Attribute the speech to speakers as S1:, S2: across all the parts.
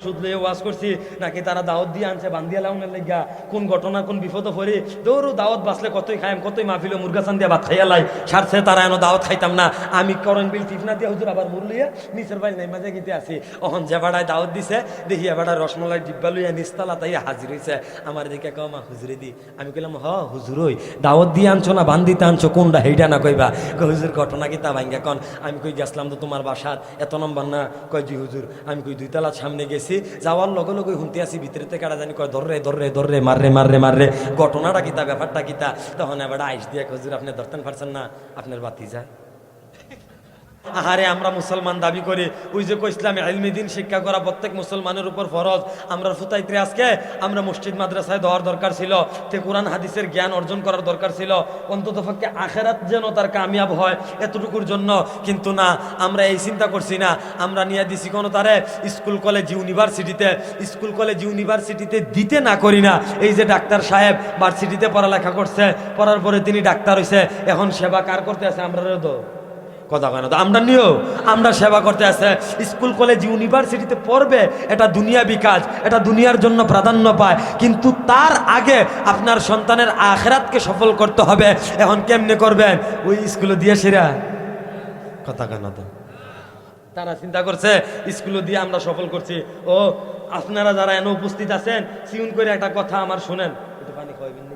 S1: শুধলে ওয়াজ করছি নাকি তারা দাওয়াত দিয়ে আনছে বান্দিয়া লাউনের লেগা কোন ঘটনা কোন বিপদ পড়ে দৌড়ো দাওয়াত বাঁচলে কতই খাইম কতই মাহফিল মুরগা চান দিয়া ভাত খাইয়া লাই সারছে তারা এনো দাওয়াত খাইতাম না আমি করন বিল টিফনা দিয়া হুজুর আবার মুরলিয়া নিচের বাড়ি নাই মাঝে গিতে আছি অহন যে বাড়ায় দাওয়াত দিছে দেখি এবারে রসমলাই ডিব্বা লইয়া নিস্তালা তাই হাজির হয়েছে আমার দিকে কও মা হুজুরে দি আমি কইলাম হ হুজুর ওই দাওয়াত দিয়ে আনছো না বান্দিতে আনছো কোনটা হেইটা না কইবা হুজুর ঘটনা কি তা ভাঙ্গা কন আমি কই গেছিলাম তো তোমার বাসাত এত নম্বর না কয় জি হুজুর আমি কই দুইতলার সামনে গেছি যাওয়ার লগে লগে শুনতে আসি ভিতরে থেকে কারা জানি কয় ধররে ধররে ধররে মাররে মাররে মাররে ঘটনাটা কিতা ব্যাপারটা কিতা তখন এবার আইস দিয়ে হুজুর আপনি ধরতেন পারছেন না আপনার বাতি যায় আহারে আমরা মুসলমান দাবি করি ওই যে কইসলাম ইলমি দ্বীন শিক্ষা করা প্রত্যেক মুসলমানের উপর ফরজ আমরা ফুতাইতে আজকে আমরা মসজিদ মাদ্রাসায় দেওয়ার দরকার ছিল তে কোরআন হাদিসের জ্ঞান অর্জন করার দরকার ছিল অন্ততপক্ষে আখেরাত যেন তার কামিয়াব হয় এতটুকুর জন্য কিন্তু না আমরা এই চিন্তা করছি না আমরা নিয়ে দিছি কোনো তারে স্কুল কলেজ ইউনিভার্সিটিতে দিতে না করি না এই যে ডাক্তার সাহেব ভার্সিটিতে পড়ালেখা করছে পড়ার পরে তিনি ডাক্তার হইছে এখন সেবা কার করতে আছে আমরা তো কথা কেন তো আমরা নিয়েও আমরা সেবা করতে আসে স্কুল কলেজ ইউনিভার্সিটিতে পড়বে এটা দুনিয়াবি কাজ এটা দুনিয়ার জন্য প্রাধান্য পায় কিন্তু তার আগে আপনার সন্তানের আখিরাতকে সফল করতে হবে এখন কেমনে করবেন ওই স্কুলে দিয়ে সেরা কথা কেন তো তারা চিন্তা করছে স্কুলে দিয়ে আমরা সফল করছি ও আপনারা যারা এনে উপস্থিত আছেন সিউন করে একটা কথা আমার শুনেন একটু পানি খাওয়াবেন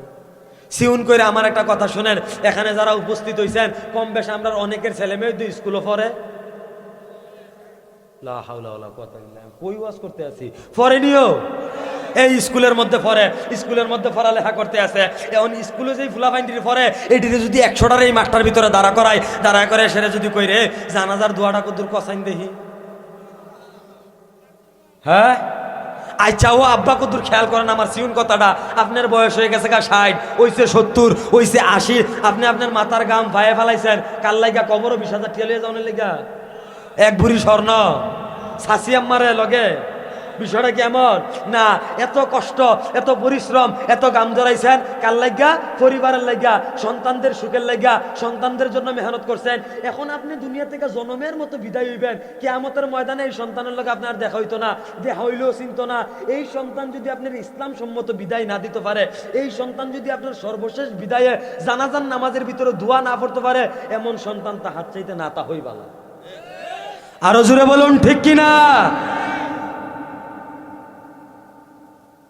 S1: সিউন করে আমার একটা কথা শোনেন এখানে যারা উপস্থিত হইছেন কম বেশ আমরা অনেকের ছেলে মেয়ে স্কুলে পড়ে কই ওয়াজ করতে আছি পড়েনিও এই স্কুলের মধ্যে পড়ালেখা করতে আছে এখন স্কুলে যেই ফুলাফাইন্ডির পরে এটিতে যদি 100টার এই মাঠটার ভিতরে দাঁড়া করে সেটা যদি কই রে জানাজার দোয়াটা কদুর কসাইন দেখি হ্যাঁ আচ্ছা ও আব্বা কদুর খেয়াল করেন আমার সিউন কথাটা আপনার বয়স হয়ে গেছে 60 ওইছে 70 ওইছে 80 আপনি আপনার মাথার গাম ভাইয়ে ফেলাইছেন কাল লাইগা কবরও 20,000 টাকা লিয়ে যাওয়ার লেগা এক ভরি স্বর্ণ সাসি আম্মারে লগে বিষয়টা কেমন না এত কষ্ট এত পরিশ্রম এত গাম জড়াইছেন কার লাগা পরিবারের লাগা সন্তানদের সুখের লাগা সন্তানদের জন্য মেহনত করছেন এখন আপনি দুনিয়া থেকে জনমের মতো বিদায় হইবেন কিয়ামতের ময়দানে এই সন্তানের লগে আপনার দেখা হইতো না দেখা হইলেও চিনতো না এই সন্তান যদি আপনার ইসলাম সম্মত বিদায় না দিতে পারে এই সন্তান যদি আপনার সর্বশেষ বিদায়ে জানাজান নামাজের ভিতরে দোয়া না পড়তে পারে এমন সন্তান তা হাত চাইতে না তা হইবালা আরো জোরে বলুন ঠিক কিনা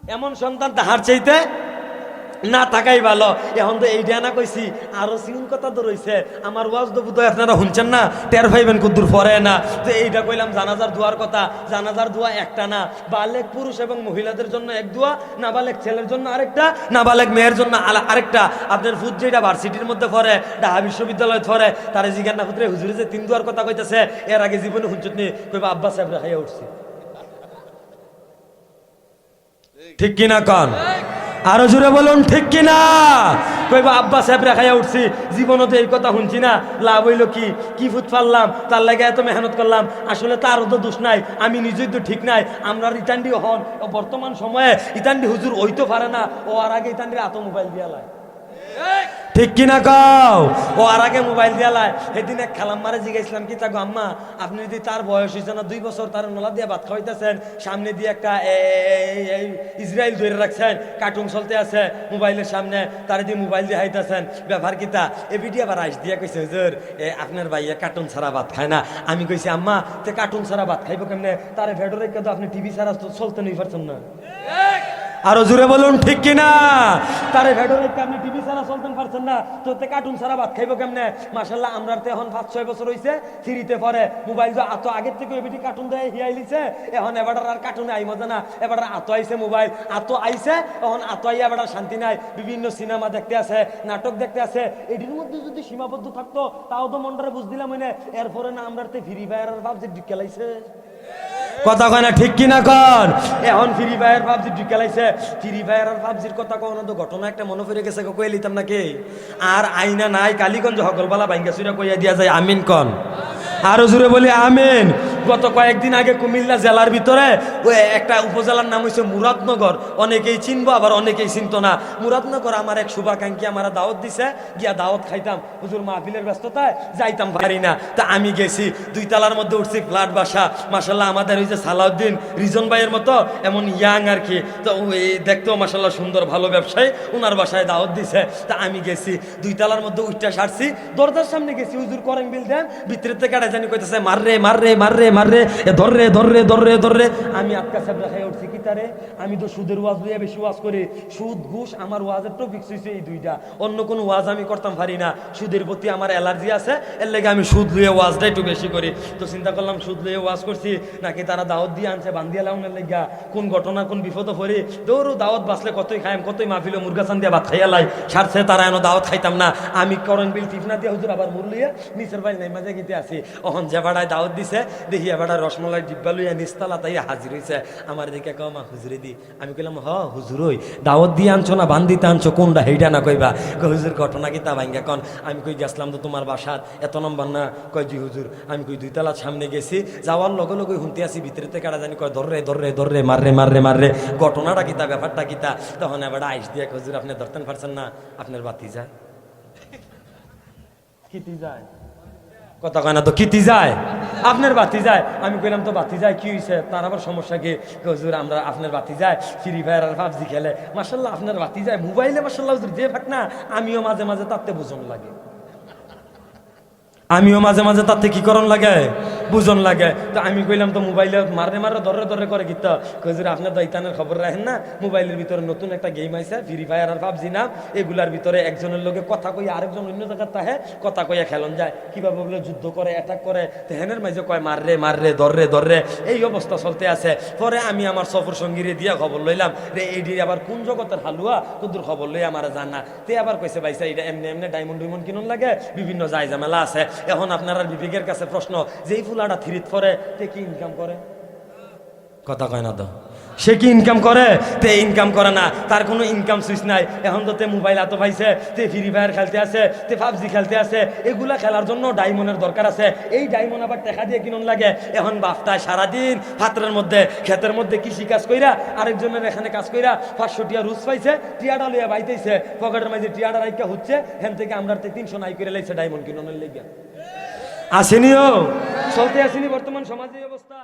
S1: এমন সন্তান তাহার চাইতে না থাকাই ভালো এখন তো এইটা না কইছি আরো সিউন কথা তো রয়েছে আমার ওয়াজ তো বুধ আপনারা শুনছেন না টের পাইবেন কুদ্দুর পরে না তো এইটা কইলাম জানাজার দোয়ার কথা জানাজার দোয়া একটা না বালেক পুরুষ এবং মহিলাদের জন্য এক দোয়া নাবালেক ছেলের জন্য আরেকটা নাবালেক মেয়ের জন্য আরেকটা আপনার ফুট যেটা ভার্সিটির মধ্যে পড়ে ঢাকা বিশ্ববিদ্যালয়ে পড়ে তারা জিজ্ঞাসা না পুত্রে হুজুরে যে 3 দোয়ার কথা কইতেছে এর আগে জীবনে হুঁচুত নি কইবা আব্বা সাহেব রাখাইয়া উঠছি ঠিক কিনা কন আরো জোরে বলুন ঠিক কিনা কইবা আব্বা সাহেব রেখাইয়া উঠছি জীবনে তো এই কথা শুনছি না লাভ হইলো কি ফুট পারলাম তার লাগে এত মেহনত করলাম আসলে তারও তো দোষ নাই আমি নিজেই তো ঠিক নাই আমরা ইতান্ডি হন বর্তমান সময়ে ইতান্ডি হুজুর হইতে পারে না ও আর আগে ইতান্ডির এত মোবাইল দিয়া লাই ঠিক কিনা কও ও আর আগে মোবাইল দিয়ালায় সেদিন এক খালাম্মারে জিজ্ঞাসলাম কি তাগো আম্মা আপনি যদি তার বয়স হয়েছে না 2 বছর তার নলা দিয়ে ভাত খাওয়াইতেছেন সামনে দিয়ে একটা ইসরায়েল ধরে রাখছেন কার্টুন চলতে আছে মোবাইলের সামনে তার দিয়ে মোবাইল দিয়ে হাইতেছেন ব্যাপার কিতা এ ভিডিও আবার আইস দিয়া কইছে হুজুর আপনার ভাইয়া কার্টুন ছাড়া ভাত খায় না আমি কইছি আম্মা তে কার্টুন ছাড়া ভাত খাইবো কেমনে তার ভেডো রেখে তো আপনি টিভি ছাড়া চলতে নেই পারছেন না আরো জোরে বলুন ঠিক কিনা তারে ভেডো রেখে আপনি টিভি ছাড়া চলতেন পারছেন না তো কার্টুন ছাড়া ভাত খাইবো কেমনে মাশাআল্লাহ আমরা তো এখন 5-6 বছর হইছে ফ্রিতে পরে মোবাইল তো এত আগের থেকে এবিটি কার্টুন দেয় হিয়াইলিছে এখন এবার আর কার্টুনে আই মজা না এবার এত আইছে মোবাইল এত আইছে এখন এত আইয়া এবার শান্তি নাই বিভিন্ন সিনেমা দেখতে আছে নাটক দেখতে আছে এটির মধ্যে যদি সীমাবদ্ধ থাকতো তাও তো মনটারে বুঝ দিলাম মনে এরপরে না আমরা তো ফ্রি ফায়ার ভাব যে ঢুকেলাইছে কথা কয় না ঠিক কিনা কন এখন ফ্রি ফায়ার পাবজি ঢুকেলাইছে ফ্রি ফায়ার আর পাবজির কথা কখনো তো ঘটনা একটা মনে পড়ে গেছে কয়ে লিতাম নাকি আর আইনা নাই কালীগঞ্জ হকলবালা বাইঙ্গা চুরা কইয়া দিয়া যায় আমিন কন আরো জোরে বলি আমিন গত কয়েকদিন আগে কুমিল্লা জেলার ভিতরে ওই একটা উপজেলার নাম হচ্ছে মুরাদনগর, অনেকেই চিনবো আবার অনেকেই চিনতো না। মুরাদনগর আমার এক শুভাকাঙ্ক্ষী আমার দাওয়াত দিছে, গিয়া দাওয়াত খাইতাম, হুজুর মাহফিলের ব্যস্ততায় যাইতাম পারি না। তা আমি গেছি, 2 তলার মধ্যে উঠছি, ফ্ল্যাট বাসা, মাসাল্লাহ আমাদের ওই যে সালাউদ্দিন রিজন ভাইয়ের মতো এমন ইয়াং আর কি, তো ওই দেখতেও মাসাল্লাহ সুন্দর ভালো ব্যবসায়ী, ওনার বাসায় দাওয়াত দিছে। তা আমি গেছি, 2 তলার মধ্যে উঠটা সারছি, দরজার সামনে গেছি, হুজুর করেন বিল দেন, ভিতরের থেকে কাটা জানি কইতেছে মাররে মাররে মাররে মাররে, ধররে ধররে ধররে ধররে। আমি আটকা সাবরা খাই উঠছি, কি তারে আমি তো সুদের ওয়াজ লইয়া বেশি ওয়াজ করি, সুদ ঘুষ আমার ওয়াজের টপিক হইছে এই 2টা, অন্য কোনো ওয়াজ আমি করতাম পারি না, সুদের প্রতি আমার অ্যালার্জি আছে, এর লেগে আমি সুদ লইয়া ওয়াজটা একটু বেশি করি। তো চিন্তা করলাম সুদ লইয়া ওয়াজ করছি নাকি তারা দাওয়াত দিয়ে আনছে বান্ধিয়া লাউনের লেগা, কোন ঘটনা কোন বিপদ পড়ি, দৌড় দাওয়াত বাঁচলে কতই খাইম, কতই মাহফিলে মুরগা চান দিয়া ভাত খাইয়া লাই, সারছে তারা এনো দাওয়াত খাইতাম না। আমি করন বিল ঠিক না দিয়ে হুজুর আবার মুর লইয়া নিচের বাড়ি নাই মাঝে গিতে আসি, অহন যে ভাড়ায় দাওয়াত দিছে দেখি এবারটা রসমলাই ডিব্বা লইয়া নিচতলা তাই হাজির হয়েছে, আমার দিকে কও মা হুজুরে দি। আমি কইলাম হ হুজুর, ওই দাওয়াত দিয়ে আনছো না বান্ধিতে আনছো, কোনটা হেইটা না কইবা। হুজুর ঘটনা কি তা ভাঙ্গা কন। আমি কই গেছিলাম তো তোমার বাসাত, এত নম্বর না, কয় জি হুজুর। আমি কই 2 তলার সামনে গেছি, যাওয়ার লগে লগে শুনতে আসি ভিতরে থেকে কাটা জানি কয় ধররে ধররে ধররে মাররে মাররে মাররে, ঘটনাটা কিতা ব্যাপারটা কিতা। তখন এবার আইস দিয়ে হুজুর আপনি ধরতেন পারছেন না, আপনার বাতি যায়, কিতি যায়, কথা কয় না তো, কিতি যায়, আপনার বাতি যায়। আমি কইলাম তো বাতি যায় কি হয়েছে, তার আবার সমস্যা কি? হুজুর আমরা আপনার বাতি যায় ফ্রি ফায়ার আর পাবজি খেলে, মাশাল্লাহ আপনার বাতি যায় মোবাইলে, মাশাল্লাহ হুজুর যে ফাঁক না, আমিও মাঝে মাঝে তাতে বুঝন লাগে, আমিও মাঝে মাঝে তাতে কি করণ লাগে, বুঝন লাগে। তো আমি কইলাম তো মোবাইলে মারে মারে ধরে ধরে করে কিতা, হুজুর আপনার দৈতানের খবর রাখেন না, মোবাইলের ভিতরে নতুন একটা গেম আছে ফ্রি ফায়ার আর পাবজি না, এগুলার ভিতরে একজনের লোকে কথা কই আরেকজন অন্য জায়গায় তাহে কথা কইয়া খেলন যায়, কিভাবে বলে যুদ্ধ করে অ্যাটাক করে, তেহেনের মাঝে কয় মাররে মাররে ধররে ধররে, এই অবস্থা চলতে আছে। পরে আমি আমার সফর সঙ্গীরে দিয়া খবর লইলাম রে, এইটি আবার কোন জগতের হালুয়া, তোদের খবর লই আমার জানা। তে আবার কইছে ভাইসা এটা এমনি এমনি ডায়মন্ড ডুইমন্ড কিনুন লাগে, বিভিন্ন যায় ঝামেলা আছে। এখন আপনার বিবেকের কাছে প্রশ্ন, যে এই ফুলাটা থ্রিত পরে তে কি ইনকাম করে, কথা কয় না তো, সে কি ইনকাম করে? তে ইনকাম করে না, তার কোনো ইনকাম সুইচ নাই। এখন তো তে মোবাইল এত পাইছে, তে ফ্রি ফায়ার খেলতে আছে, তে পাবজি খেলতে আছে, এগুলা খেলার জন্য ডায়মন্ডের দরকার আছে। এই ডায়মন্ড আবার টাকা দিয়ে কিনুন লাগে। এখন বাপটায় সারাদিন হাতের মধ্যে ক্ষেতের মধ্যে কৃষি কাজ কইরা, আরেকজনের এখানে কাজ কইরা 500 টিয়া রুজ পাইছে, টিয়াটা লইয়া বাইতেছে, পকেটের মাঝে টিয়াটা রাইকা হচ্ছে, হেন থেকে আমরা 300 নাই করে লাইছে ডায়মন্ড কিনুনের লেগে। আসেনিও চলতে আসেনি বর্তমান সমাজে অবস্থা।